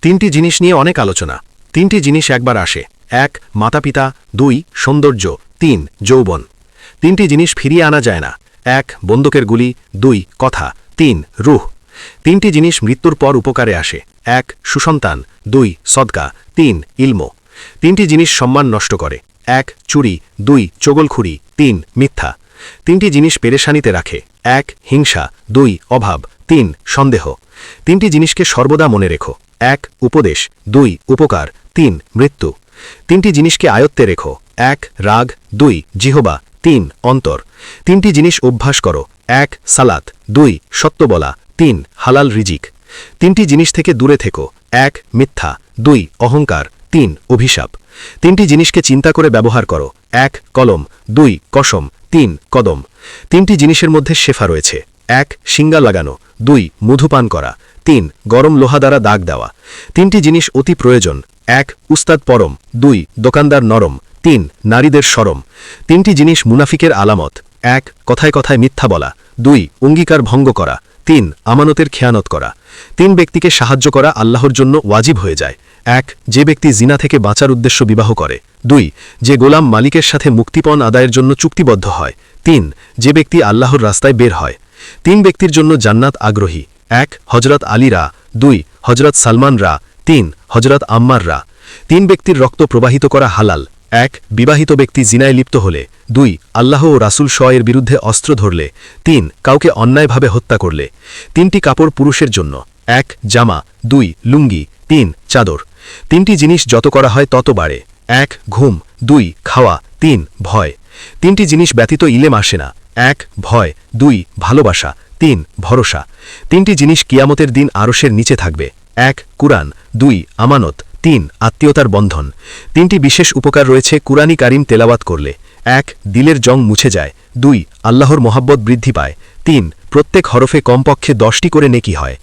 তিনটি জিনিস নিয়ে অনেক আলোচনা। তিনটি জিনিস একবার আসে: 1 মাতাপিতা, 2 সৌন্দর্য, 3 যৌবন। তিনটি জিনিস ফিরিয়ে আনা যায় না: 1 বন্দুকের গুলি, 2 কথা, 3 রূহ। তিনটি জিনিস মৃত্যুর পর উপকারে আসে: 1 সুসন্তান, 2 সদকা, 3 ইলম। তিনটি জিনিস সম্মান নষ্ট করে: 1 চুরি, 2 চগলখুরি, 3 মিথ্যা। তিনটি জিনিস পেরেশানিতে রাখে: 1 হিংসা, 2 অভাব, 3 সন্দেহ। তিনটি জিনিসকে সর্বদা মনে রেখো: 1 উপদেশ, 2 উপকার, 3 মৃত্যু। তিনটি জিনিসকে আয়ত্তে রেখো: 1 রাগ, 2 জিহবা, 3 অন্তর। তিনটি জিনিস অভ্যাস করো: 1 সালাত, 2 সত্য বলা, 3 হালাল রিজিক। তিনটি জিনিস থেকে দূরে থেকো: 1 মিথ্যা, 2 অহংকার, 3 অভিশাপ। তিনটি জিনিসকে চিন্তা করে ব্যবহার করো: 1 কলম, 2 কসম, 3 কদম। তিনটি জিনিসের মধ্যে শেফা রয়েছে: 1 শিঙ্গা লাগানো, 2 মধুপান করা, 3 গরম লোহা দ্বারা দাগ দেওয়া। তিনটি জিনিস অতি প্রয়োজন: 1 উস্তাদ পরম, 2 দোকানদার নরম, 3 নারীদের শরম। তিনটি জিনিস মুনাফিকের আলামত: 1 কথায় কথায় মিথ্যা বলা, 2 অঙ্গীকার ভঙ্গ করা, 3 আমানতের খেয়ানত করা। 3 ব্যক্তিকে সাহায্য করা আল্লাহর জন্য ওয়াজিব হয়ে যায়: 1 যে ব্যক্তি জিনা থেকে বাঁচার উদ্দেশ্য বিবাহ করে, 2 যে গোলাম মালিকের সাথে মুক্তিপণ আদায়ের জন্য চুক্তিবদ্ধ হয়, 3 যে ব্যক্তি আল্লাহর রাস্তায় বের হয়। 3 ব্যক্তির জন্য জান্নাত আগ্রহী: 1 হজরত আলী রা, 2 হজরত সালমান রা, 3 হজরত আম্মার রা। 3 ব্যক্তির রক্ত প্রবাহিত করা হালাল: 1 বিবাহিত ব্যক্তি জিনায় লিপ্ত হলে, 2 আল্লাহ ও রাসূল এর বিরুদ্ধে অস্ত্র ধরলে, 3 কাউকে অন্যায়ভাবে হত্যা করলে। 3টি কাপড় পুরুষের জন্য: 1 জামা, 2 লুঙ্গি, 3 চাদর। 3টি জিনিস যত করা হয় তত বাড়ে: 1 ঘুম, 2 খাওয়া, 3 ভয়। 3টি জিনিস ব্যতীত ইলেম আসে না: 1 ভয়, 2 ভালোবাসা, 3 ভরসা। 3টি জিনিস কিয়ামতের দিন আরশের নিচে থাকবে: 1 কুরআন, 2 আমানত, 3 আত্মীয়তার বন্ধন। 3টি বিশেষ উপকার রয়েছে কুরআনী কারিম তেলাওয়াত করলে: 1 দিলের জং মুছে যায়, 2 আল্লাহর মহাব্বত বৃদ্ধি পায়, 3 প্রত্যেক হরফে কমপক্ষে 10টি করে নেকি হয়।